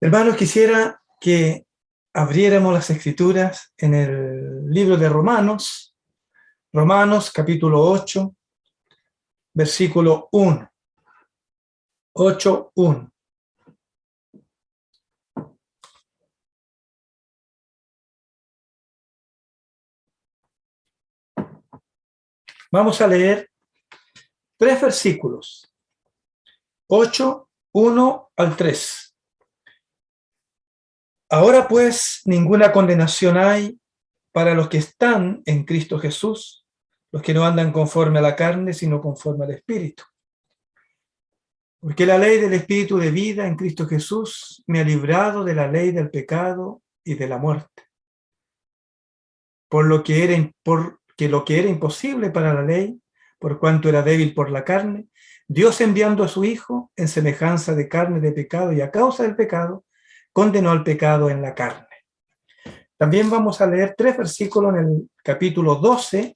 Hermanos, quisiera que abriéramos las Escrituras en el libro de Romanos, Romanos capítulo 8, versículo 1. 8:1. Vamos a leer 3 versículos, 8, 1 al 3. Ahora pues ninguna condenación hay para los que están en Cristo Jesús, los que no andan conforme a la carne, sino conforme al Espíritu. Porque la ley del Espíritu de vida en Cristo Jesús me ha librado de la ley del pecado y de la muerte. Porque lo que era imposible para la ley, por cuanto era débil por la carne, Dios enviando a su Hijo en semejanza de carne de pecado y a causa del pecado, condenó al pecado en la carne. También vamos a leer 3 versículos en el capítulo 12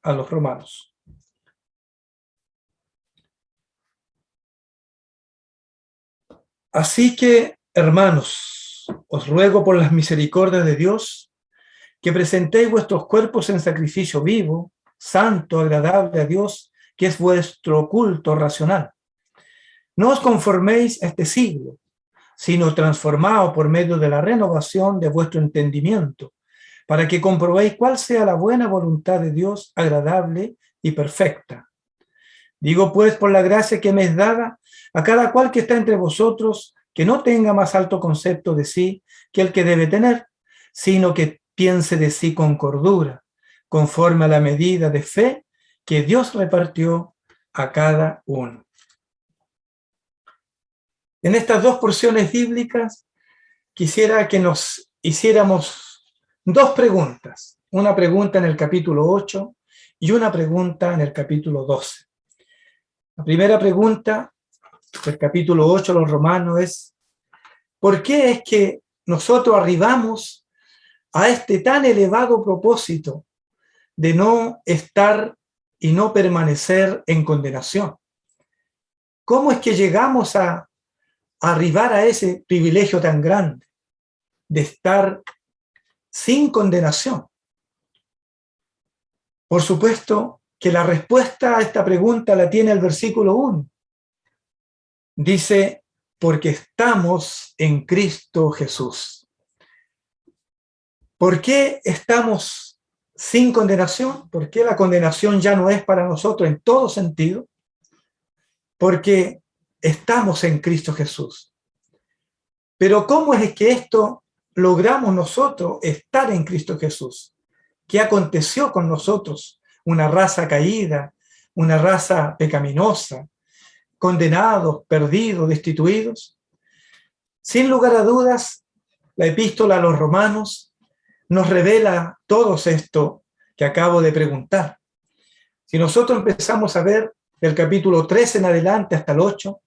a los Romanos. Así que, hermanos, os ruego por las misericordias de Dios que presentéis vuestros cuerpos en sacrificio vivo, santo, agradable a Dios, que es vuestro culto racional. No os conforméis a este siglo, sino transformaos por medio de la renovación de vuestro entendimiento, para que comprobéis cuál sea la buena voluntad de Dios, agradable y perfecta. Digo pues, por la gracia que me es dada, a cada cual que está entre vosotros, que no tenga más alto concepto de sí que el que debe tener, sino que piense de sí con cordura, conforme a la medida de fe que Dios repartió a cada uno. En estas 2 porciones bíblicas quisiera que nos hiciéramos 2 preguntas. Una pregunta en el capítulo 8 y una pregunta en el capítulo 12. La primera pregunta del capítulo 8 de los Romanos es: ¿por qué es que nosotros arribamos a este tan elevado propósito de no estar y no permanecer en condenación? ¿Cómo es que llegamos a arribar a ese privilegio tan grande de estar sin condenación? Por supuesto que la respuesta a esta pregunta la tiene el versículo 1. Dice: porque estamos en Cristo Jesús. ¿Por qué estamos sin condenación? ¿Por qué la condenación ya no es para nosotros en todo sentido? Porque estamos en Cristo Jesús. Pero ¿cómo es que esto logramos nosotros estar en Cristo Jesús? ¿Qué aconteció con nosotros? Una raza caída, una raza pecaminosa, condenados, perdidos, destituidos. Sin lugar a dudas, la epístola a los Romanos nos revela todo esto que acabo de preguntar. Si nosotros empezamos a ver del capítulo 3 en adelante hasta el 8,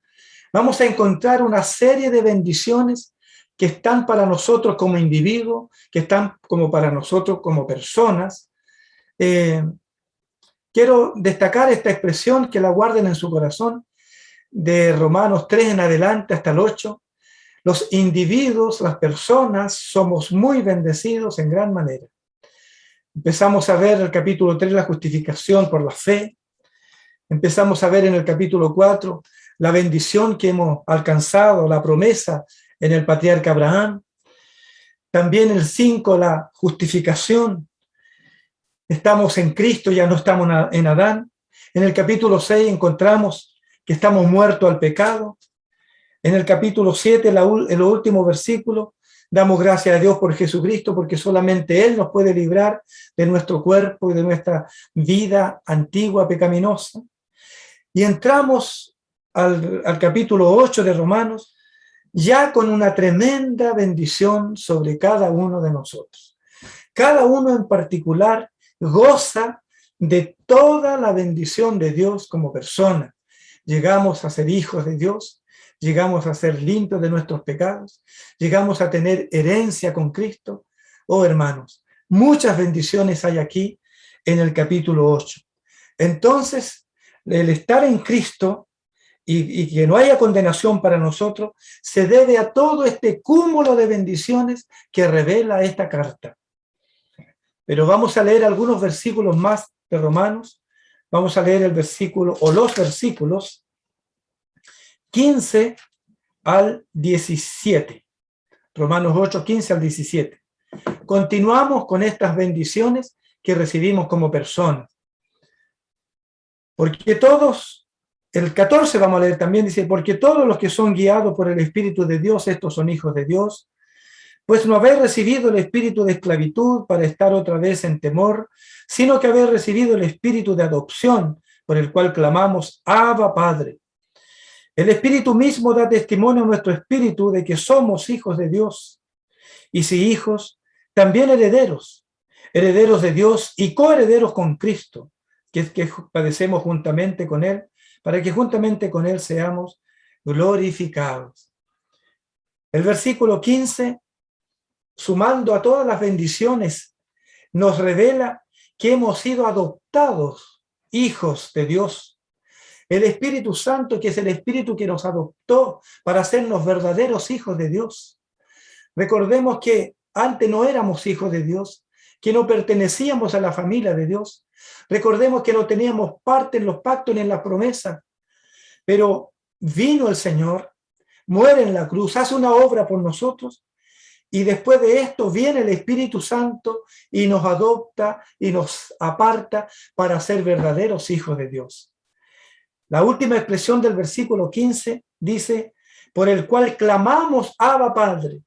vamos a encontrar una serie de bendiciones que están para nosotros como individuos, que están como para nosotros como personas. Quiero destacar esta expresión, que la guarden en su corazón, de Romanos 3 en adelante hasta el 8. Los individuos, las personas, somos muy bendecidos en gran manera. Empezamos a ver en el capítulo 3 la justificación por la fe. Empezamos a ver en el capítulo 4 la bendición que hemos alcanzado, la promesa en el patriarca Abraham. También el 5, la justificación. Estamos en Cristo, ya no estamos en Adán. En el capítulo 6 encontramos que estamos muertos al pecado. En el capítulo 7, en los últimos versículos, damos gracias a Dios por Jesucristo, porque solamente Él nos puede librar de nuestro cuerpo y de nuestra vida antigua, pecaminosa. Y entramos al capítulo 8 de Romanos, ya con una tremenda bendición sobre cada uno de nosotros. Cada uno en particular goza de toda la bendición de Dios como persona. Llegamos a ser hijos de Dios, llegamos a ser limpios de nuestros pecados, llegamos a tener herencia con Cristo. Oh, hermanos, muchas bendiciones hay aquí en el capítulo 8. Entonces, el estar en Cristo y que no haya condenación para nosotros, se debe a todo este cúmulo de bendiciones que revela esta carta. Pero vamos a leer algunos versículos más de Romanos. Vamos a leer el versículo o los versículos 15 al 17. Romanos 8, 15 al 17. Continuamos con estas bendiciones que recibimos como personas. Porque todos, el 14 vamos a leer también, dice, porque todos los que son guiados por el Espíritu de Dios, estos son hijos de Dios, pues no habéis recibido el espíritu de esclavitud para estar otra vez en temor, sino que habéis recibido el espíritu de adopción, por el cual clamamos, Abba, Padre. El Espíritu mismo da testimonio a nuestro espíritu de que somos hijos de Dios. Y si hijos, también herederos, herederos de Dios y coherederos con Cristo, que padecemos juntamente con Él, para que juntamente con Él seamos glorificados. El versículo 15, sumando a todas las bendiciones, nos revela que hemos sido adoptados hijos de Dios. El Espíritu Santo, que es el Espíritu que nos adoptó para hacernos verdaderos hijos de Dios. Recordemos que antes no éramos hijos de Dios, que no pertenecíamos a la familia de Dios. Recordemos que no teníamos parte en los pactos ni en las promesas, pero vino el Señor, muere en la cruz, hace una obra por nosotros, y después de esto viene el Espíritu Santo y nos adopta y nos aparta para ser verdaderos hijos de Dios. La última expresión del versículo 15 dice, por el cual clamamos, Abba, Padre.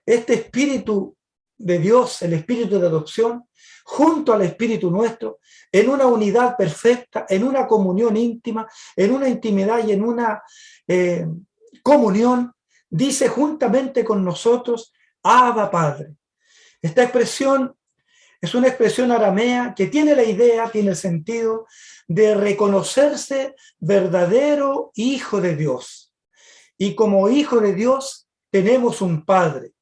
Este Espíritu de Dios, el Espíritu de adopción, junto al Espíritu nuestro, en una unidad perfecta, en una comunión íntima, en una intimidad y en una comunión, dice juntamente con nosotros, Abba, Padre. Esta expresión es una expresión aramea que tiene la idea, tiene el sentido de reconocerse verdadero hijo de Dios. Y como hijo de Dios tenemos un Padre.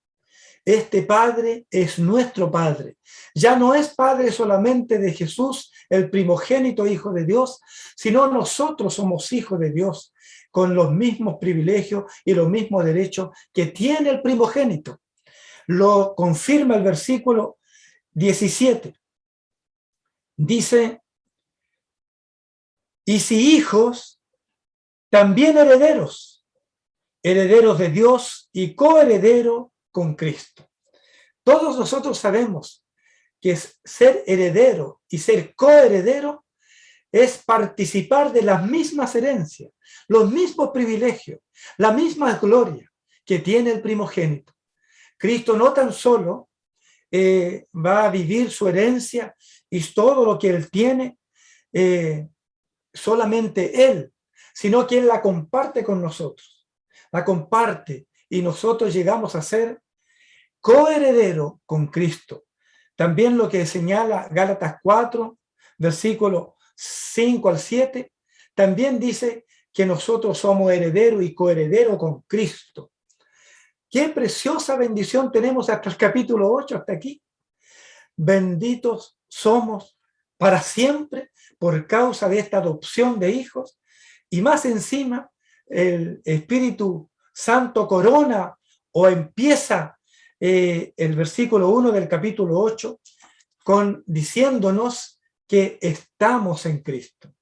Este Padre es nuestro Padre. Ya no es Padre solamente de Jesús, el primogénito Hijo de Dios, sino nosotros somos hijos de Dios, con los mismos privilegios y los mismos derechos que tiene el primogénito. Lo confirma el versículo 17. Dice, y si hijos, también herederos, herederos de Dios y coherederos con Cristo. Todos nosotros sabemos que ser heredero y ser coheredero es participar de las mismas herencias, los mismos privilegios, la misma gloria que tiene el primogénito. Cristo no tan solo va a vivir su herencia y todo lo que Él tiene, solamente Él, sino que Él la comparte con nosotros. La comparte y nosotros llegamos a ser coheredero con Cristo. También lo que señala Gálatas 4, versículos 5 al 7, también dice que nosotros somos heredero y coheredero con Cristo. Qué preciosa bendición tenemos hasta el capítulo 8, hasta aquí. Benditos somos para siempre por causa de esta adopción de hijos, y más encima el Espíritu Santo corona o empieza el versículo 1 del capítulo 8 diciéndonos que estamos en Cristo.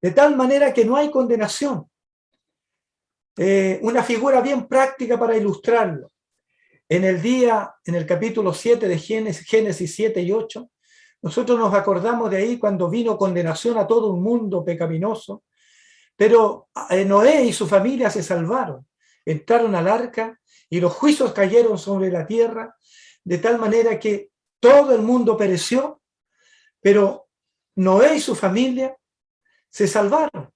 De tal manera que no hay condenación. Una figura bien práctica para ilustrarlo. En el capítulo 7 de Génesis 7 y 8, nosotros nos acordamos de ahí cuando vino condenación a todo un mundo pecaminoso, pero Noé y su familia se salvaron, entraron al arca y los juicios cayeron sobre la tierra, de tal manera que todo el mundo pereció, pero Noé y su familia se salvaron.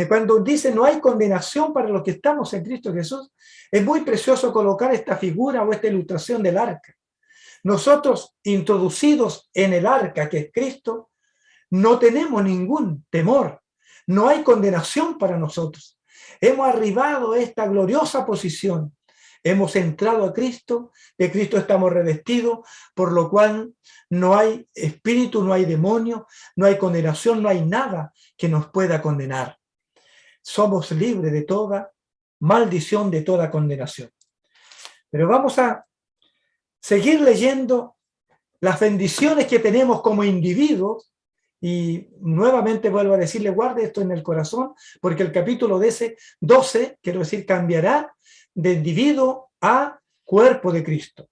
Cuando dice no hay condenación para los que estamos en Cristo Jesús, es muy precioso colocar esta figura o esta ilustración del arca. Nosotros, introducidos en el arca que es Cristo, no tenemos ningún temor, no hay condenación para nosotros. Hemos arribado a esta gloriosa posición, hemos entrado a Cristo, de Cristo estamos revestidos, por lo cual no hay espíritu, no hay demonio, no hay condenación, no hay nada que nos pueda condenar. somos libres de toda maldición, de toda condenación. Pero vamos a seguir leyendo las bendiciones que tenemos como individuos, y nuevamente vuelvo a decirle, guarde esto en el corazón, porque el capítulo 12, quiero decir, cambiará de individuo a cuerpo de Cristo.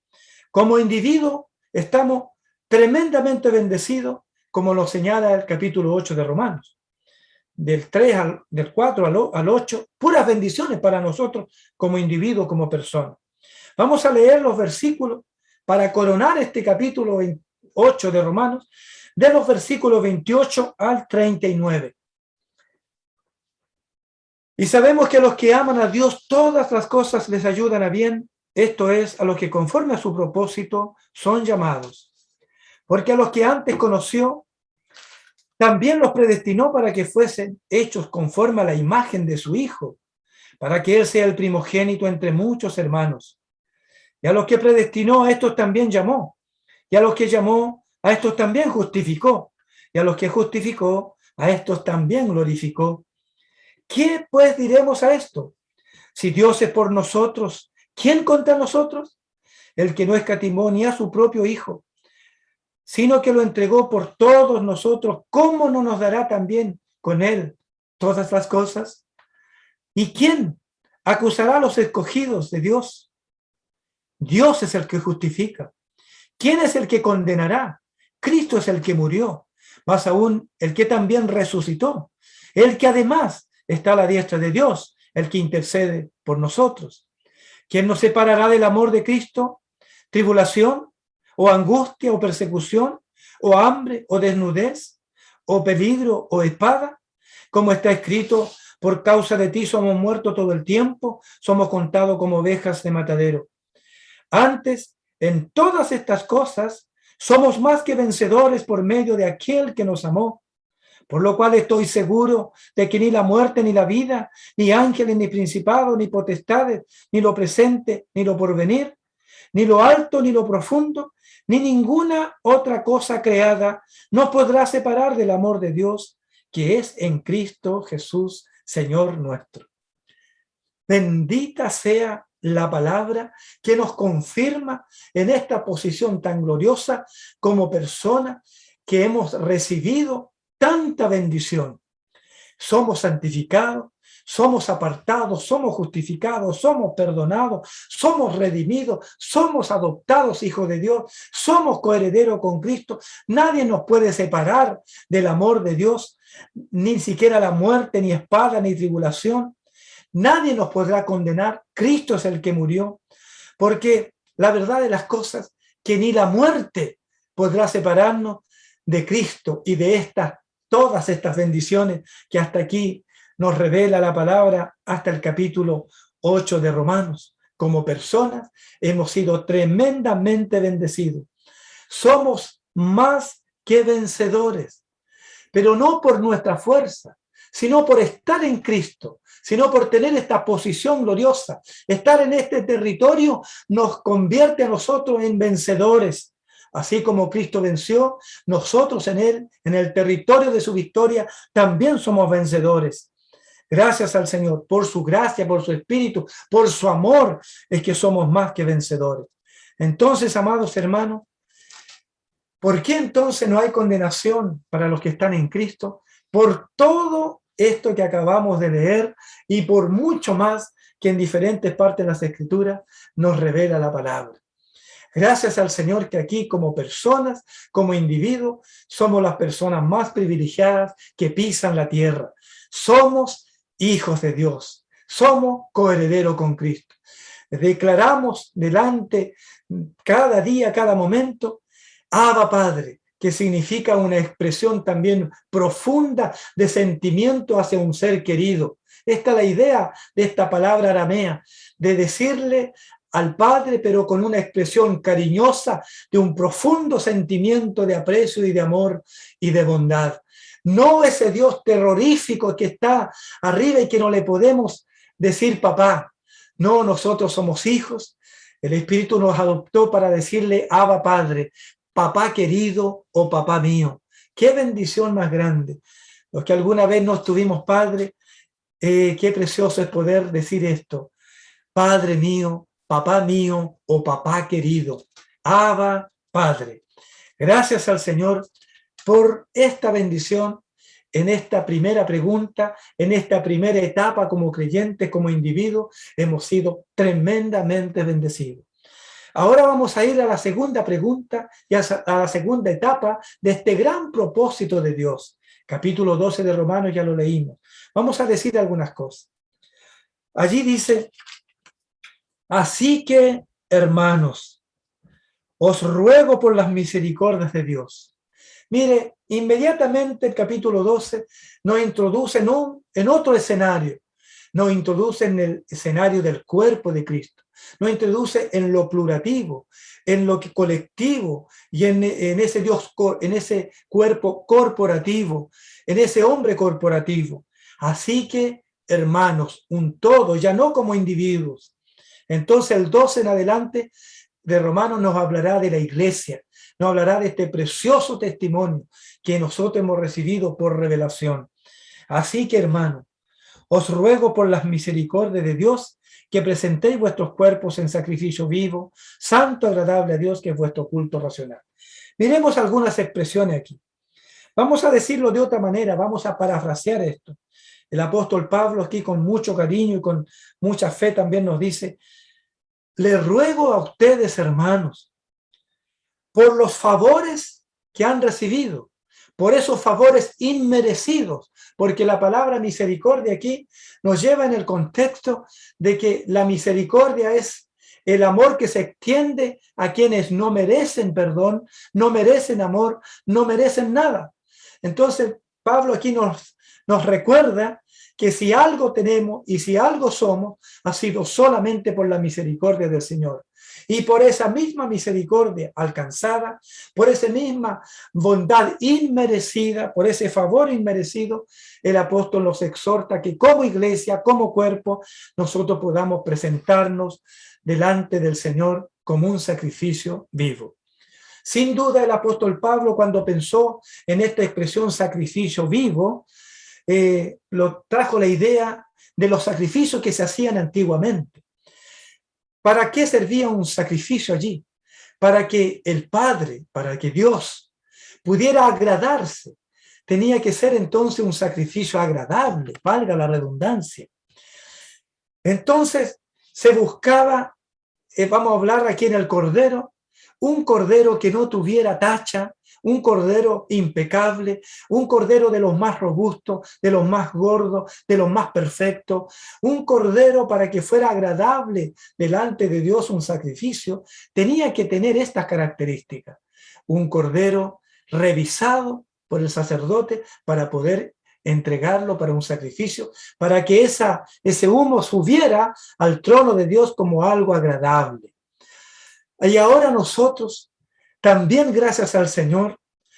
Como individuo estamos tremendamente bendecidos, como lo señala el capítulo 8 de Romanos. Del 4 al 8, puras bendiciones para nosotros como individuo, como persona. Vamos a leer los versículos para coronar este capítulo 8 de Romanos, de los versículos 28 al 39. Y sabemos que a los que aman a Dios, todas las cosas les ayudan a bien, esto es, a los que conforme a su propósito son llamados. Porque a los que antes conoció, también los predestinó para que fuesen hechos conforme a la imagen de su Hijo, para que Él sea el primogénito entre muchos hermanos. Y a los que predestinó, a estos también llamó. Y a los que llamó, a estos también justificó. Y a los que justificó, a estos también glorificó. ¿Qué pues diremos a esto? Si Dios es por nosotros, ¿quién contra nosotros? El que no escatimó ni a su propio Hijo, sino que lo entregó por todos nosotros, ¿cómo no nos dará también con Él todas las cosas? ¿Y quién acusará a los escogidos de Dios? Dios es el que justifica. ¿Quién es el que condenará? Cristo es el que murió, más aún el que también resucitó, el que además está a la diestra de Dios, el que intercede por nosotros. ¿Quién nos separará del amor de Cristo? ¿Tribulación, o angustia, o persecución, o hambre, o desnudez, o peligro, o espada? Como está escrito, por causa de ti somos muertos todo el tiempo, somos contados como ovejas de matadero. Antes, en todas estas cosas, somos más que vencedores por medio de aquel que nos amó. Por lo cual estoy seguro de que ni la muerte, ni la vida, ni ángeles, ni principados, ni potestades, ni lo presente, ni lo porvenir, ni lo alto, ni lo profundo, ni ninguna otra cosa creada nos podrá separar del amor de Dios, que es en Cristo Jesús, Señor nuestro. Bendita sea la palabra que nos confirma en esta posición tan gloriosa como persona que hemos recibido tanta bendición. Somos santificados, somos apartados, somos justificados, somos perdonados, somos redimidos, somos adoptados hijos de Dios, somos coherederos con Cristo. Nadie nos puede separar del amor de Dios, ni siquiera la muerte, ni espada, ni tribulación. Nadie nos podrá condenar. Cristo es el que murió, porque la verdad de las cosas, que ni la muerte podrá separarnos de Cristo y de todas estas bendiciones que hasta aquí nos revela la palabra, hasta el capítulo 8 de Romanos. Como personas hemos sido tremendamente bendecidos. Somos más que vencedores, pero no por nuestra fuerza, sino por estar en Cristo, sino por tener esta posición gloriosa. Estar en este territorio nos convierte a nosotros en vencedores. Así como Cristo venció, nosotros en Él, en el territorio de su victoria, también somos vencedores. Gracias al Señor por su gracia, por su espíritu, por su amor, es que somos más que vencedores. Entonces, amados hermanos, ¿por qué entonces no hay condenación para los que están en Cristo? Por todo esto que acabamos de leer y por mucho más que en diferentes partes de las Escrituras nos revela la palabra. Gracias al Señor que aquí como personas, como individuos, somos las personas más privilegiadas que pisan la tierra. Somos hijos de Dios, somos coherederos con Cristo. Declaramos delante cada día, cada momento, Abba Padre, que significa una expresión también profunda de sentimiento hacia un ser querido. Esta es la idea de esta palabra aramea, de decirle al Padre, pero con una expresión cariñosa de un profundo sentimiento de aprecio y de amor y de bondad. No ese Dios terrorífico que está arriba y que no le podemos decir papá. No, nosotros somos hijos. El Espíritu nos adoptó para decirle Abba Padre, papá querido o papá mío. Qué bendición más grande. Los que alguna vez no tuvimos padre, Qué precioso es poder decir esto. Padre mío, papá mío o papá querido. Abba, Padre. Gracias al Señor por esta bendición en esta primera pregunta, en esta primera etapa como creyentes, como individuos. Hemos sido tremendamente bendecidos. Ahora vamos a ir a la segunda pregunta y a la segunda etapa de este gran propósito de Dios. Capítulo 12 de Romanos, ya lo leímos. Vamos a decir algunas cosas. Allí dice, así que, hermanos, os ruego por las misericordias de Dios. Mire, inmediatamente el capítulo 12 nos introduce en otro escenario. Nos introduce en el escenario del cuerpo de Cristo. Nos introduce en lo plurativo, en lo colectivo y en ese Dios, en ese cuerpo corporativo, en ese hombre corporativo. Así que, hermanos, un todo, ya no como individuos. Entonces el 12 en adelante de Romanos nos hablará de la iglesia, nos hablará de este precioso testimonio que nosotros hemos recibido por revelación. Así que, hermanos, os ruego por las misericordias de Dios que presentéis vuestros cuerpos en sacrificio vivo, santo, agradable a Dios, que es vuestro culto racional. Miremos algunas expresiones aquí. Vamos a decirlo de otra manera, vamos a parafrasear esto. El apóstol Pablo aquí con mucho cariño y con mucha fe también nos dice, les ruego a ustedes, hermanos, por los favores que han recibido, por esos favores inmerecidos, porque la palabra misericordia aquí nos lleva en el contexto de que la misericordia es el amor que se extiende a quienes no merecen perdón, no merecen amor, no merecen nada. Entonces, Pablo aquí nos recuerda que si algo tenemos y si algo somos, ha sido solamente por la misericordia del Señor. Y por esa misma misericordia alcanzada, por esa misma bondad inmerecida, por ese favor inmerecido, el apóstol nos exhorta que como iglesia, como cuerpo, nosotros podamos presentarnos delante del Señor como un sacrificio vivo. Sin duda el apóstol Pablo, cuando pensó en esta expresión sacrificio vivo, lo trajo la idea de los sacrificios que se hacían antiguamente. ¿Para qué servía un sacrificio allí? Para que el Padre, para que Dios pudiera agradarse. Tenía que ser entonces un sacrificio agradable, valga la redundancia. Entonces se buscaba, vamos a hablar aquí en el cordero, un cordero que no tuviera tacha, un cordero impecable, un cordero de los más robustos, de los más gordos, de los más perfectos, un cordero para que fuera agradable delante de Dios un sacrificio, tenía que tener estas características. Un cordero revisado por el sacerdote para poder entregarlo para un sacrificio, para que ese humo subiera al trono de Dios como algo agradable. Y ahora nosotros, también gracias al Señor,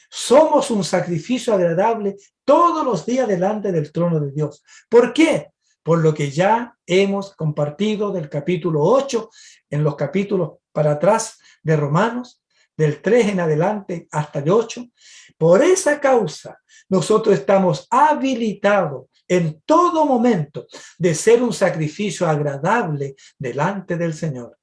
somos un sacrificio agradable todos los días delante del trono de Dios. ¿Por qué? Por lo que ya hemos compartido del capítulo 8, en los capítulos para atrás de Romanos, del 3 en adelante hasta el 8. Por esa causa, nosotros estamos habilitados en todo momento de ser un sacrificio agradable delante del Señor.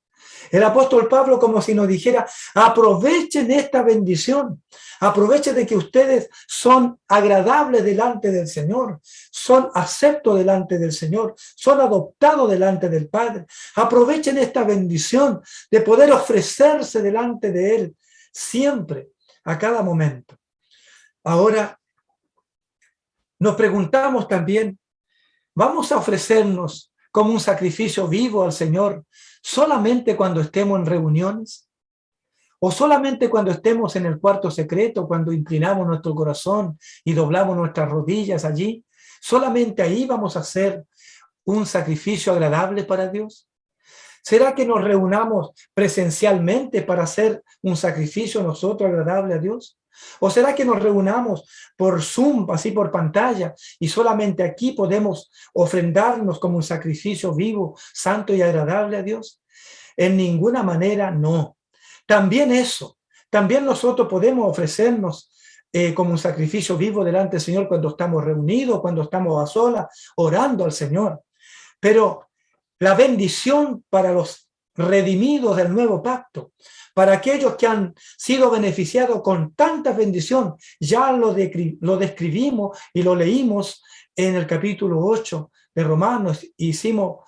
El apóstol Pablo como si nos dijera, aprovechen esta bendición, aprovechen de que ustedes son agradables delante del Señor, son aceptos delante del Señor, son adoptados delante del Padre. Aprovechen esta bendición de poder ofrecerse delante de Él siempre, a cada momento. Ahora, nos preguntamos también, ¿vamos a ofrecernos como un sacrificio vivo al Señor solamente cuando estemos en reuniones? ¿O solamente cuando estemos en el cuarto secreto, cuando inclinamos nuestro corazón y doblamos nuestras rodillas allí? ¿Solamente ahí vamos a hacer un sacrificio agradable para Dios? ¿Será que nos reunamos presencialmente para hacer un sacrificio nosotros agradable a Dios? ¿O será que nos reunamos por Zoom, así por pantalla, y solamente aquí podemos ofrendarnos como un sacrificio vivo, santo y agradable a Dios? En ninguna manera, no. También nosotros podemos ofrecernos como un sacrificio vivo delante del Señor cuando estamos reunidos, cuando estamos a solas, orando al Señor. Pero la bendición para los redimidos del nuevo pacto, para aquellos que han sido beneficiados con tanta bendición, ya lo describimos y lo leímos en el capítulo 8 de Romanos. Hicimos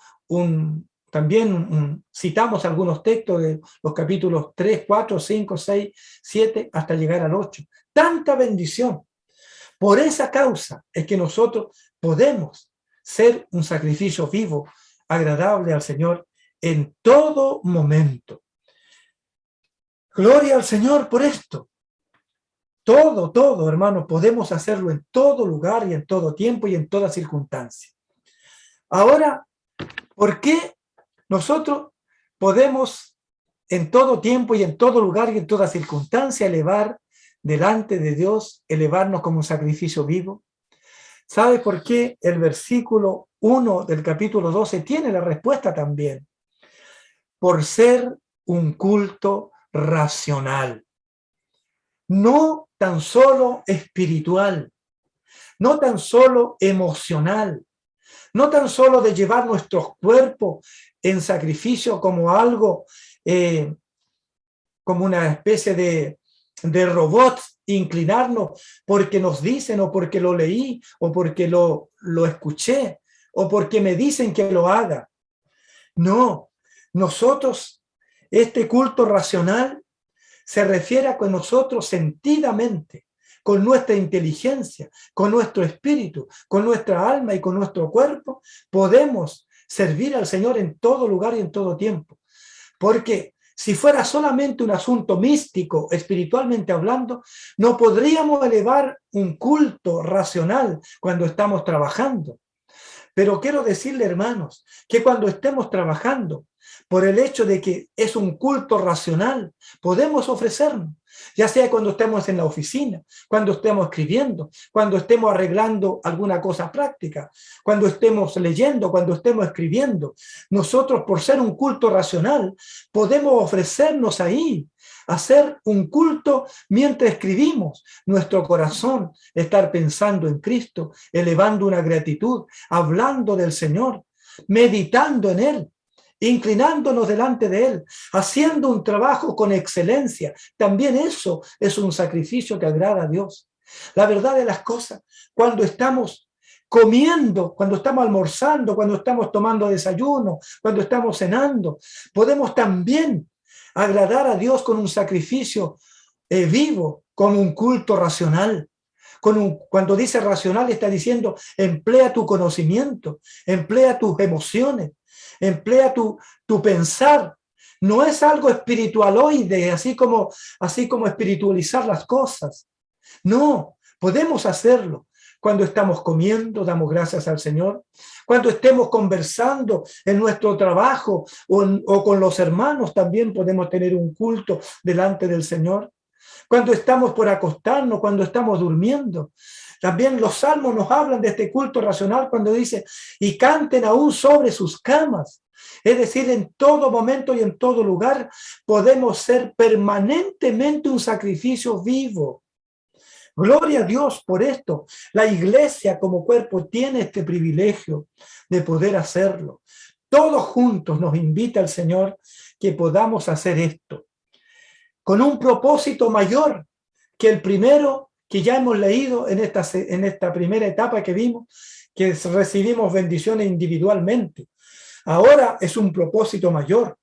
citamos algunos textos de los capítulos 3, 4, 5, 6, 7, hasta llegar al 8. Tanta bendición. Por esa causa es que nosotros podemos ser un sacrificio vivo, agradable al Señor en todo momento. Gloria al Señor por esto. Todo, hermanos, podemos hacerlo en todo lugar y en todo tiempo y en toda circunstancia. Ahora, ¿por qué nosotros podemos en todo tiempo y en todo lugar y en toda circunstancia elevar delante de Dios, elevarnos como un sacrificio vivo? ¿Sabe por qué? El versículo 1 del capítulo 12 tiene la respuesta también. Por ser un culto racional. No tan solo espiritual, no tan solo emocional, no tan solo de llevar nuestros cuerpos en sacrificio como algo, como una especie de robot, inclinarnos porque nos dicen o porque lo leí o porque lo escuché o porque me dicen que lo haga. No, nosotros, este culto racional se refiere a que nosotros sentidamente, con nuestra inteligencia, con nuestro espíritu, con nuestra alma y con nuestro cuerpo, podemos servir al Señor en todo lugar y en todo tiempo. Porque si fuera solamente un asunto místico, espiritualmente hablando, no podríamos elevar un culto racional cuando estamos trabajando. Pero quiero decirle, hermanos, que cuando estemos trabajando, por el hecho de que es un culto racional, podemos ofrecernos, ya sea cuando estemos en la oficina, cuando estemos escribiendo, cuando estemos arreglando alguna cosa práctica, cuando estemos leyendo, cuando estemos escribiendo. Nosotros, por ser un culto racional, podemos ofrecernos ahí, hacer un culto mientras escribimos. Nuestro corazón, estar pensando en Cristo, elevando una gratitud, hablando del Señor, meditando en Él, inclinándonos delante de Él, haciendo un trabajo con excelencia. También eso es un sacrificio que agrada a Dios. La verdad de las cosas, cuando estamos comiendo, cuando estamos almorzando, cuando estamos tomando desayuno, cuando estamos cenando, podemos también agradar a Dios con un sacrificio vivo, con un culto racional. Cuando dice racional, está diciendo emplea tu conocimiento, emplea tus emociones, emplea tu pensar. No es algo espiritualoide, así como espiritualizar las cosas. No, podemos hacerlo. Cuando estamos comiendo, damos gracias al Señor. Cuando estemos conversando en nuestro trabajo o con los hermanos, también podemos tener un culto delante del Señor. Cuando estamos por acostarnos, cuando estamos durmiendo. También los salmos nos hablan de este culto racional cuando dice, y canten aún sobre sus camas. Es decir, en todo momento y en todo lugar podemos ser permanentemente un sacrificio vivo. Gloria a Dios por esto. La iglesia como cuerpo tiene este privilegio de poder hacerlo. Todos juntos nos invita el Señor que podamos hacer esto, con un propósito mayor que el primero que ya hemos leído en esta primera etapa que vimos, que recibimos bendiciones individualmente. Ahora es un propósito mayor.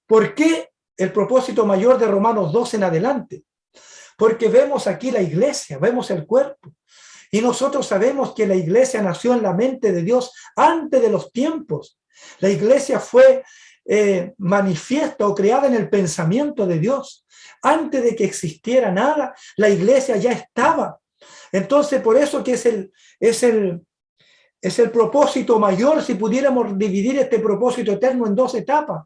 ¿Por qué el propósito mayor de Romanos 12 en adelante? Porque vemos aquí la iglesia, vemos el cuerpo. Y nosotros sabemos que la iglesia nació en la mente de Dios antes de los tiempos. La iglesia fue manifiesta o creada en el pensamiento de Dios. Antes de que existiera nada, la iglesia ya estaba. Entonces, por eso que es el propósito mayor, si pudiéramos dividir este propósito eterno en dos etapas.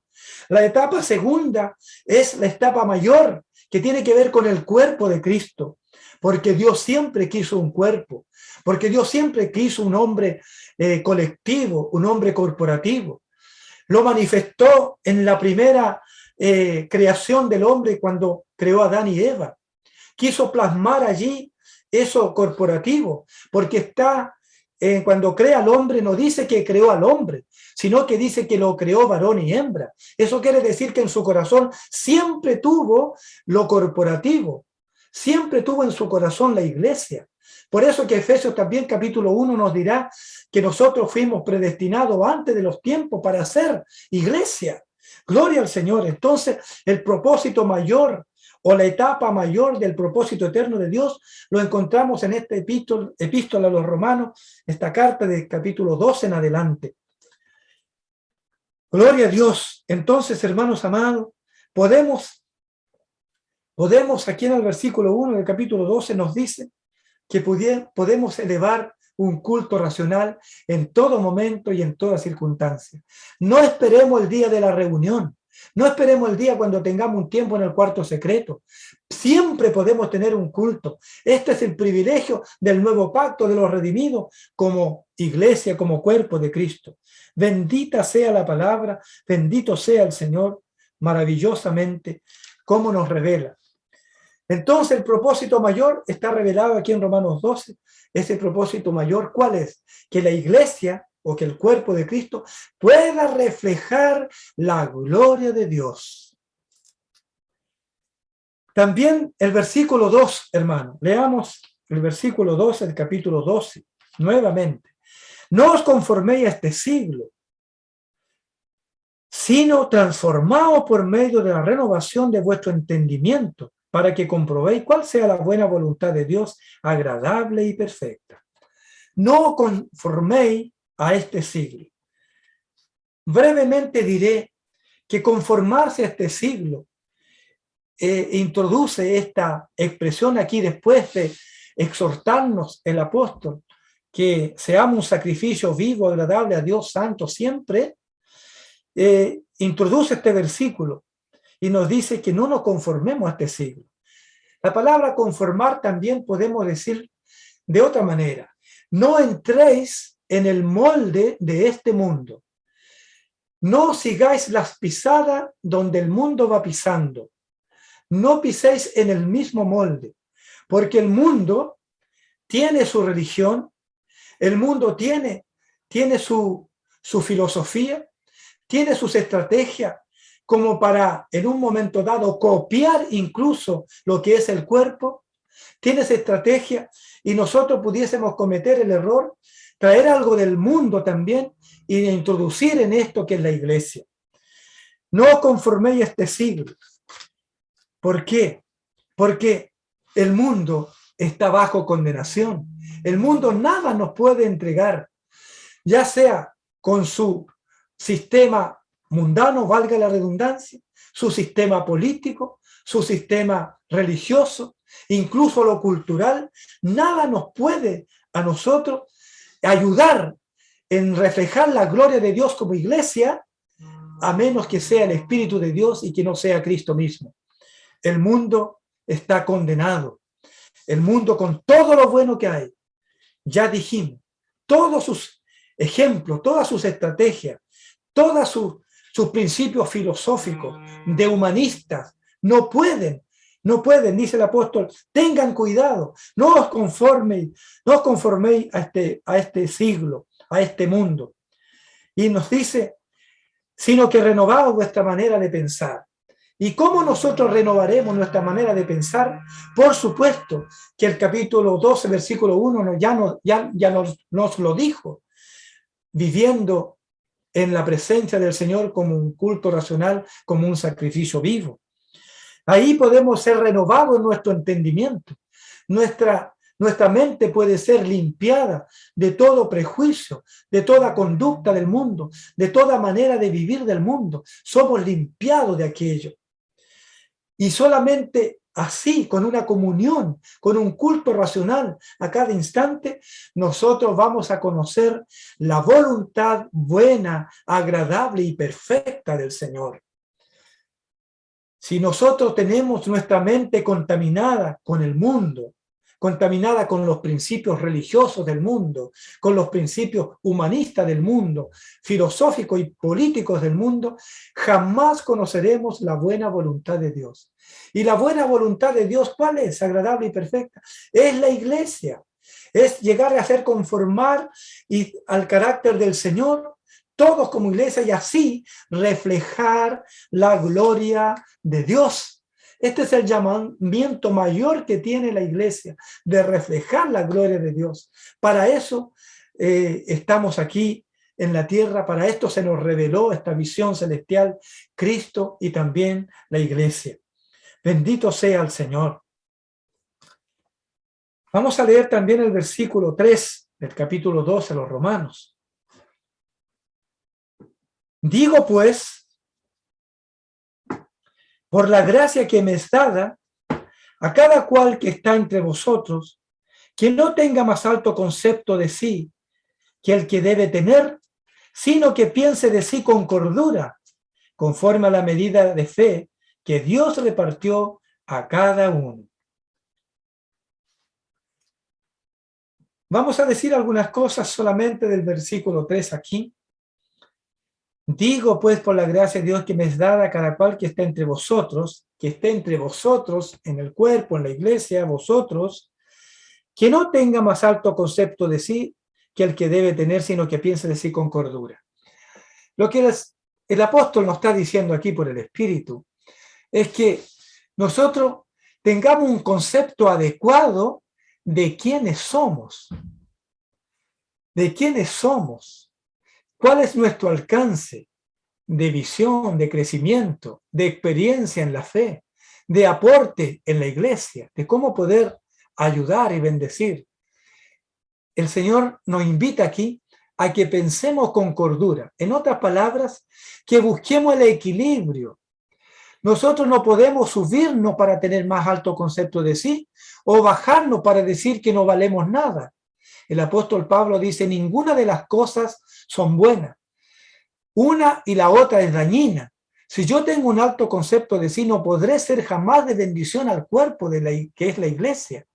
La etapa segunda es la etapa mayor, que tiene que ver con el cuerpo de Cristo, porque Dios siempre quiso un cuerpo, porque Dios siempre quiso un hombre colectivo, un hombre corporativo. Lo manifestó en la primera creación del hombre cuando creó a Adán y Eva. Quiso plasmar allí eso corporativo, porque está, cuando crea al hombre, no dice que creó al hombre, sino que dice que lo creó varón y hembra. Eso quiere decir que en su corazón siempre tuvo lo corporativo, siempre tuvo en su corazón la iglesia. Por eso que Efesios también capítulo 1 nos dirá que nosotros fuimos predestinados antes de los tiempos para ser iglesia. Gloria al Señor. Entonces, el propósito mayor o la etapa mayor del propósito eterno de Dios lo encontramos en esta epístola a los Romanos, esta carta de capítulo 12 en adelante. Gloria a Dios. Entonces, hermanos amados, podemos aquí en el versículo 1 del capítulo 12 nos dice que podemos elevar un culto racional en todo momento y en toda circunstancia. No esperemos el día de la reunión. No esperemos el día cuando tengamos un tiempo en el cuarto secreto. Siempre podemos tener un culto. Este es el privilegio del nuevo pacto de los redimidos como iglesia, como cuerpo de Cristo. Bendita sea la palabra, bendito sea el Señor, maravillosamente, como nos revela. Entonces el propósito mayor está revelado aquí en Romanos 12. Ese propósito mayor, ¿cuál es? Que la iglesia o que el cuerpo de Cristo pueda reflejar la gloria de Dios. También el versículo 2, hermano. Leamos el versículo 12 del capítulo 12, nuevamente. No os conforméis a este siglo, sino transformaos por medio de la renovación de vuestro entendimiento, para que comprobéis cuál sea la buena voluntad de Dios, agradable y perfecta. No conforméis a este siglo. Brevemente diré que conformarse a este siglo introduce esta expresión aquí después de exhortarnos el apóstol que seamos un sacrificio vivo, agradable a Dios santo siempre, introduce este versículo y nos dice que no nos conformemos a este siglo. La palabra conformar también podemos decir de otra manera. No entréis en el molde de este mundo. No sigáis las pisadas donde el mundo va pisando. No piséis en el mismo molde, porque el mundo tiene su religión, el mundo tiene su filosofía, tiene sus estrategias como para en un momento dado copiar incluso lo que es el cuerpo, tiene esa estrategia y nosotros pudiésemos cometer el error, traer algo del mundo también y introducir en esto que es la iglesia. No conforméis a este siglo. ¿Por qué? Porque el mundo está bajo condenación. El mundo nada nos puede entregar, ya sea con su sistema mundano, valga la redundancia, su sistema político, su sistema religioso, incluso lo cultural, nada nos puede a nosotros ayudar en reflejar la gloria de Dios como iglesia, a menos que sea el Espíritu de Dios y que no sea Cristo mismo. El mundo está condenado. El mundo con todo lo bueno que hay, ya dijimos, todos sus ejemplos, todas sus estrategias, todos sus principios filosóficos de humanistas, no pueden, dice el apóstol, tengan cuidado, no os conforméis a este siglo, a este mundo. Y nos dice, sino que renovaos vuestra manera de pensar. ¿Y cómo nosotros renovaremos nuestra manera de pensar? Por supuesto que el capítulo 12, versículo 1 ya nos lo dijo, viviendo en la presencia del Señor como un culto racional, como un sacrificio vivo. Ahí podemos ser renovados en nuestro entendimiento. Nuestra mente puede ser limpiada de todo prejuicio, de toda conducta del mundo, de toda manera de vivir del mundo. Somos limpiados de aquello. Y solamente así, con una comunión, con un culto racional a cada instante, nosotros vamos a conocer la voluntad buena, agradable y perfecta del Señor. Si nosotros tenemos nuestra mente contaminada con el mundo, contaminada con los principios religiosos del mundo, con los principios humanistas del mundo, filosóficos y políticos del mundo, jamás conoceremos la buena voluntad de Dios. Y la buena voluntad de Dios, ¿cuál es? Agradable y perfecta. Es la iglesia. Es llegar a ser conformar al carácter del Señor, todos como iglesia, y así reflejar la gloria de Dios. Este es el llamamiento mayor que tiene la iglesia, de reflejar la gloria de Dios. Para eso estamos aquí en la tierra, para esto se nos reveló esta visión celestial, Cristo y también la iglesia. Bendito sea el Señor. Vamos a leer también el versículo 3 del capítulo 12 de los Romanos. Digo pues, por la gracia que me es dada, a cada cual que está entre vosotros, que no tenga más alto concepto de sí que el que debe tener, sino que piense de sí con cordura, conforme a la medida de fe que Dios repartió a cada uno. Vamos a decir algunas cosas solamente del versículo 3 aquí. Digo pues por la gracia de Dios que me es dada a cada cual que esté entre vosotros, que esté entre vosotros en el cuerpo, en la iglesia, vosotros, que no tenga más alto concepto de sí que el que debe tener, sino que piense de sí con cordura. Lo que el apóstol nos está diciendo aquí por el Espíritu es que nosotros tengamos un concepto adecuado de quiénes somos. De quiénes somos. ¿Cuál es nuestro alcance de visión, de crecimiento, de experiencia en la fe, de aporte en la iglesia, de cómo poder ayudar y bendecir? El Señor nos invita aquí a que pensemos con cordura. En otras palabras, que busquemos el equilibrio. Nosotros no podemos subirnos para tener más alto concepto de sí o bajarnos para decir que no valemos nada. El apóstol Pablo dice, ninguna de las cosas son buenas. Una y la otra es dañina. Si yo tengo un alto concepto de sí, no podré ser jamás de bendición al cuerpo que es la iglesia.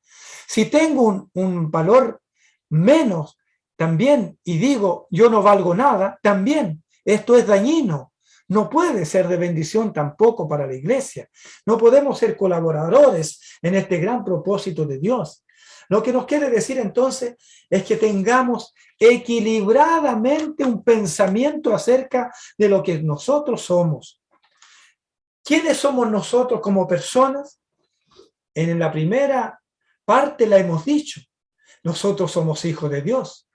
Si tengo un valor menos también y digo yo no valgo nada, también esto es dañino. No puede ser de bendición tampoco para la iglesia. No podemos ser colaboradores en este gran propósito de Dios. Lo que nos quiere decir entonces es que tengamos equilibradamente un pensamiento acerca de lo que nosotros somos. ¿Quiénes somos nosotros como personas? En la primera parte la hemos dicho. Nosotros somos hijos de Dios.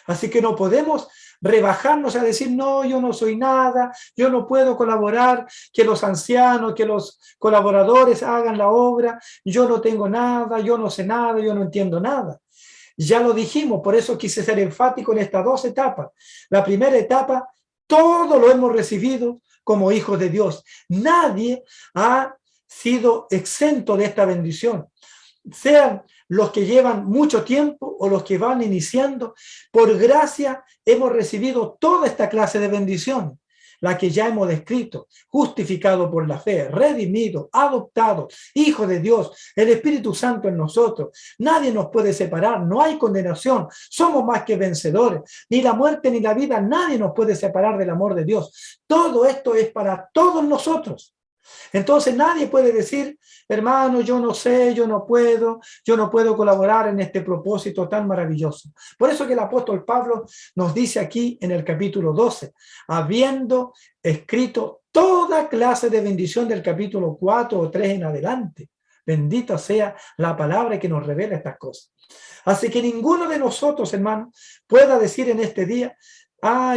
Así que no podemos rebajarnos a decir, no, yo no soy nada, yo no puedo colaborar, que los ancianos, que los colaboradores hagan la obra, yo no tengo nada, yo no sé nada, yo no entiendo nada. Ya lo dijimos, por eso quise ser enfático en estas dos etapas. La primera etapa, todo lo hemos recibido como hijos de Dios. Nadie ha sido exento de esta bendición. Sean los que llevan mucho tiempo o los que van iniciando, por gracia hemos recibido toda esta clase de bendición, la que ya hemos descrito, justificado por la fe, redimido, adoptado, hijo de Dios, el Espíritu Santo en nosotros. Nadie nos puede separar, no hay condenación, somos más que vencedores, ni la muerte ni la vida, nadie nos puede separar del amor de Dios. Todo esto es para todos nosotros. Entonces nadie puede decir, hermano, yo no sé, yo no puedo colaborar en este propósito tan maravilloso. Por eso que el apóstol Pablo nos dice aquí en el capítulo 12, habiendo escrito toda clase de bendición del capítulo 4 o 3 en adelante. Bendita sea la palabra que nos revela estas cosas. Así que ninguno de nosotros, hermano, pueda decir en este día,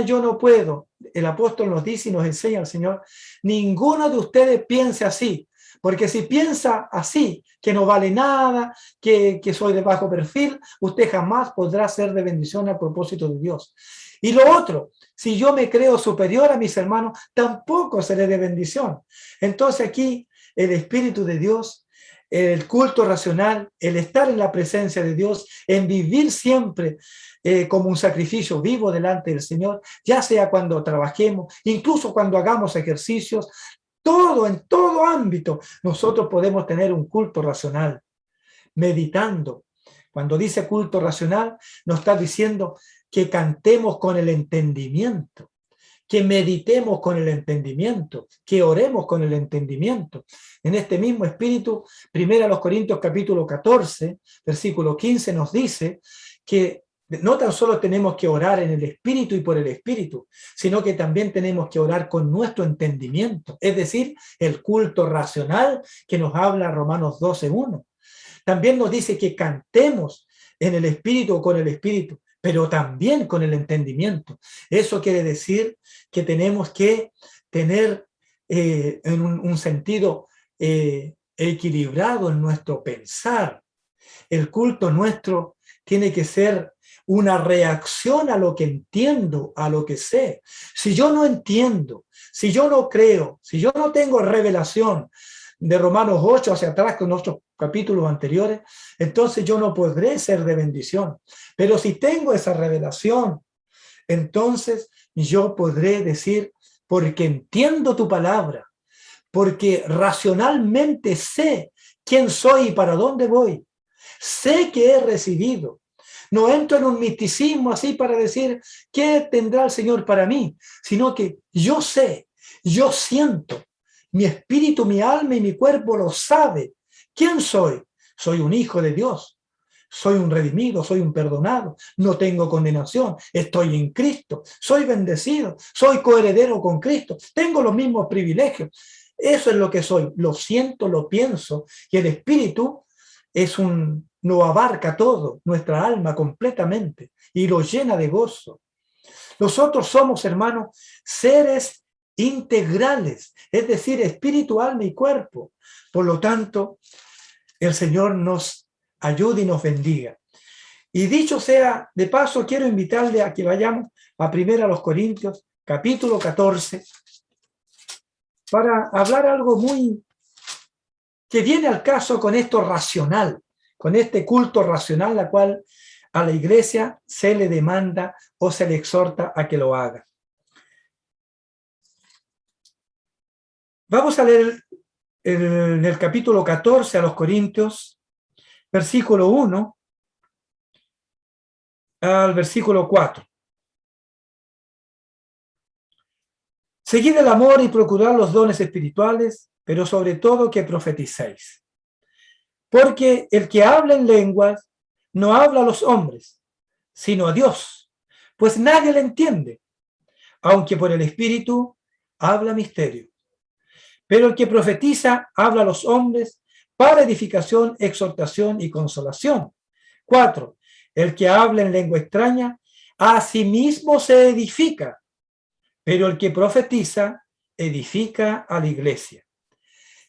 yo no puedo. El apóstol nos dice y nos enseña al Señor, ninguno de ustedes piense así, porque si piensa así, que no vale nada, que soy de bajo perfil, usted jamás podrá ser de bendición al propósito de Dios. Y lo otro, si yo me creo superior a mis hermanos, tampoco seré de bendición. Entonces aquí el Espíritu de Dios, el culto racional, el estar en la presencia de Dios, en vivir siempre como un sacrificio vivo delante del Señor, ya sea cuando trabajemos, incluso cuando hagamos ejercicios, en todo ámbito, nosotros podemos tener un culto racional, meditando Cuando dice culto racional, nos está diciendo que cantemos con el entendimiento, que meditemos con el entendimiento, que oremos con el entendimiento. En este mismo espíritu, 1 Corintios capítulo 14, versículo 15 nos dice que no tan solo tenemos que orar en el espíritu y por el espíritu, sino que también tenemos que orar con nuestro entendimiento, es decir, el culto racional que nos habla Romanos 12:1. También nos dice que cantemos en el espíritu o con el espíritu, pero también con el entendimiento. Eso quiere decir que tenemos que tener en un sentido equilibrado en nuestro pensar. El culto nuestro tiene que ser una reacción a lo que entiendo, a lo que sé. Si yo no entiendo, si yo no creo, si yo no tengo revelación de Romanos 8 hacia atrás con nuestros capítulos anteriores, entonces yo no podré ser de bendición. Pero si tengo esa revelación, entonces yo podré decir, porque entiendo tu palabra, porque racionalmente sé quién soy y para dónde voy, sé que he recibido. No entro en un misticismo así para decir qué tendrá el Señor para mí, sino que yo sé, yo siento, mi espíritu, mi alma y mi cuerpo lo sabe. ¿Quién soy? Soy un hijo de Dios. Soy un redimido, soy un perdonado, no tengo condenación, estoy en Cristo, soy bendecido, soy coheredero con Cristo, tengo los mismos privilegios. Eso es lo que soy, lo siento, lo pienso, y el Espíritu lo abarca todo, nuestra alma completamente, y lo llena de gozo. Nosotros somos, hermanos, seres integrales, es decir, espíritu, alma y cuerpo. Por lo tanto, el Señor nos ayude y nos bendiga. Y dicho sea, de paso, quiero invitarle a que vayamos a 1 Corintios, capítulo 14, para hablar algo muy que viene al caso con esto racional, con este culto racional, la cual a la iglesia se le demanda o se le exhorta a que lo haga. Vamos a leer en el capítulo 14 a los Corintios, versículo 1 al versículo 4. Seguid el amor y procurad los dones espirituales, pero sobre todo que profeticéis. Porque el que habla en lenguas no habla a los hombres, sino a Dios, pues nadie le entiende, aunque por el Espíritu habla misterio. Pero el que profetiza habla a los hombres para edificación, exhortación y consolación. 4. El que habla en lengua extraña a sí mismo se edifica, pero el que profetiza edifica a la iglesia.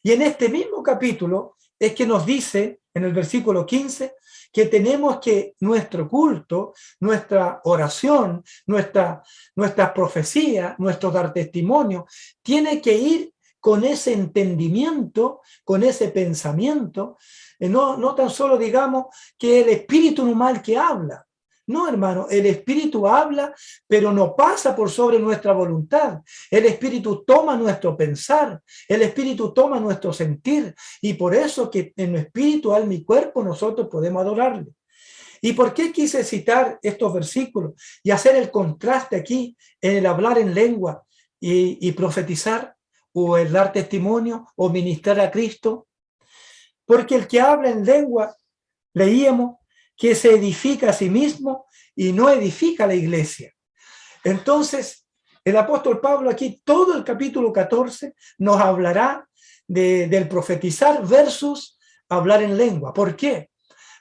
Y en este mismo capítulo es que nos dice, en el versículo 15, que tenemos que nuestro culto, nuestra oración, nuestra profecía, nuestro dar testimonio, tiene que ir con ese entendimiento, con ese pensamiento, no tan solo digamos que el espíritu normal que habla. No, hermano, el Espíritu habla, pero no pasa por sobre nuestra voluntad. El Espíritu toma nuestro pensar, el Espíritu toma nuestro sentir, y por eso que en el Espíritu, alma y cuerpo nosotros podemos adorarle. ¿Y por qué quise citar estos versículos y hacer el contraste aquí en el hablar en lengua y profetizar, o el dar testimonio, o ministrar a Cristo? Porque el que habla en lengua, leíamos, que se edifica a sí mismo y no edifica a la iglesia. Entonces, el apóstol Pablo aquí, todo el capítulo 14, nos hablará del profetizar versus hablar en lengua. ¿Por qué?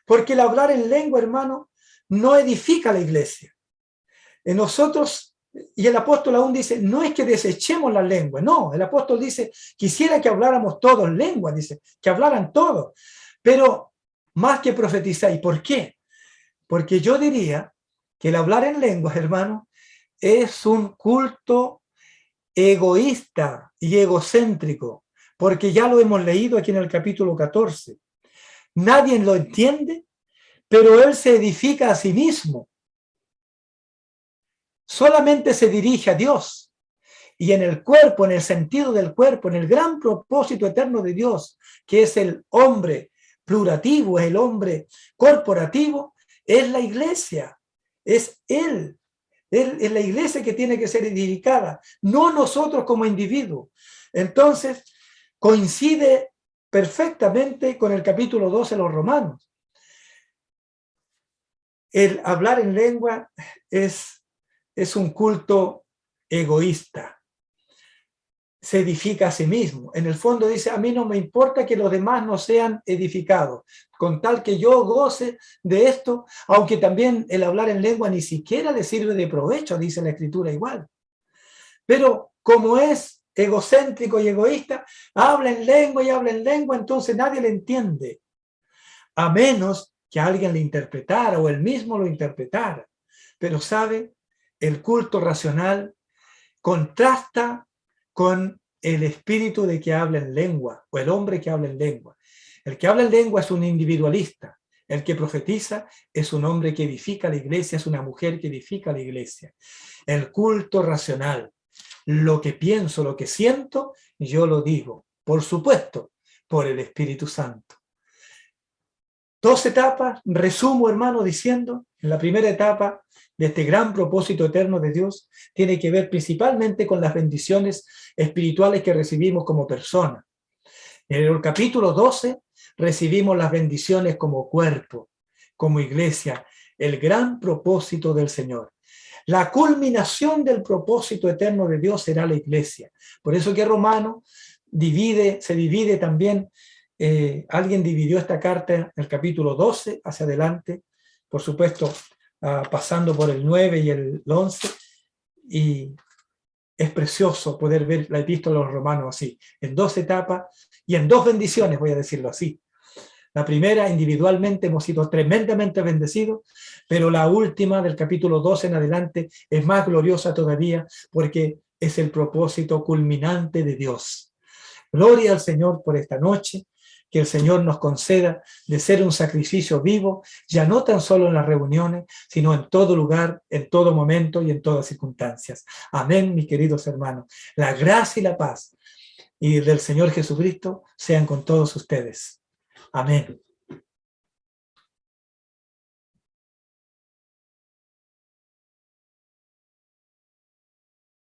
Porque el hablar en lengua, hermano, no edifica a la iglesia. En nosotros, y el apóstol aún dice, no es que desechemos la lengua, no, el apóstol dice, quisiera que habláramos todos lengua, dice, que hablaran todos, pero más que profetizar. ¿Y por qué? Porque yo diría que el hablar en lenguas, hermano, es un culto egoísta y egocéntrico, porque ya lo hemos leído aquí en el capítulo 14. Nadie lo entiende, pero él se edifica a sí mismo. Solamente se dirige a Dios. Y en el cuerpo, en el sentido del cuerpo, en el gran propósito eterno de Dios, que es el hombre plurativo, es el hombre corporativo, es la iglesia, es Él. Él es la iglesia que tiene que ser edificada, no nosotros como individuos. Entonces, coincide perfectamente con el capítulo 12 de los Romanos. El hablar en lengua es un culto egoísta. Se edifica a sí mismo. En el fondo dice, a mí no me importa que los demás no sean edificados, con tal que yo goce de esto, aunque también el hablar en lengua ni siquiera le sirve de provecho, dice la Escritura igual. Pero como es egocéntrico y egoísta, habla en lengua y habla en lengua, entonces nadie le entiende, a menos que alguien le interpretara o él mismo lo interpretara. Pero sabe, el culto racional contrasta con el espíritu de que habla en lengua, o el hombre que habla en lengua. El que habla en lengua es un individualista. El que profetiza es un hombre que edifica la iglesia, es una mujer que edifica la iglesia. El culto racional, lo que pienso, lo que siento, yo lo digo. Por supuesto, por el Espíritu Santo. 2 etapas, resumo, hermano, diciendo, en la primera etapa de este gran propósito eterno de Dios, tiene que ver principalmente con las bendiciones espirituales que recibimos como personas. En el capítulo 12 recibimos las bendiciones como cuerpo, como iglesia, el gran propósito del Señor. La culminación del propósito eterno de Dios será la iglesia. Por eso que Romano se divide también. Alguien dividió esta carta en el capítulo 12 hacia adelante, por supuesto, pasando por el 9 y el 11, y es precioso poder ver la epístola de los romanos así, en 2 etapas y en 2 bendiciones, voy a decirlo así. La primera, individualmente hemos sido tremendamente bendecidos, pero la última, del capítulo 12 en adelante, es más gloriosa todavía, porque es el propósito culminante de Dios. Gloria al Señor por esta noche, que el Señor nos conceda de ser un sacrificio vivo, ya no tan solo en las reuniones, sino en todo lugar, en todo momento y en todas circunstancias. Amén, mis queridos hermanos. La gracia y la paz y del Señor Jesucristo sean con todos ustedes. Amén.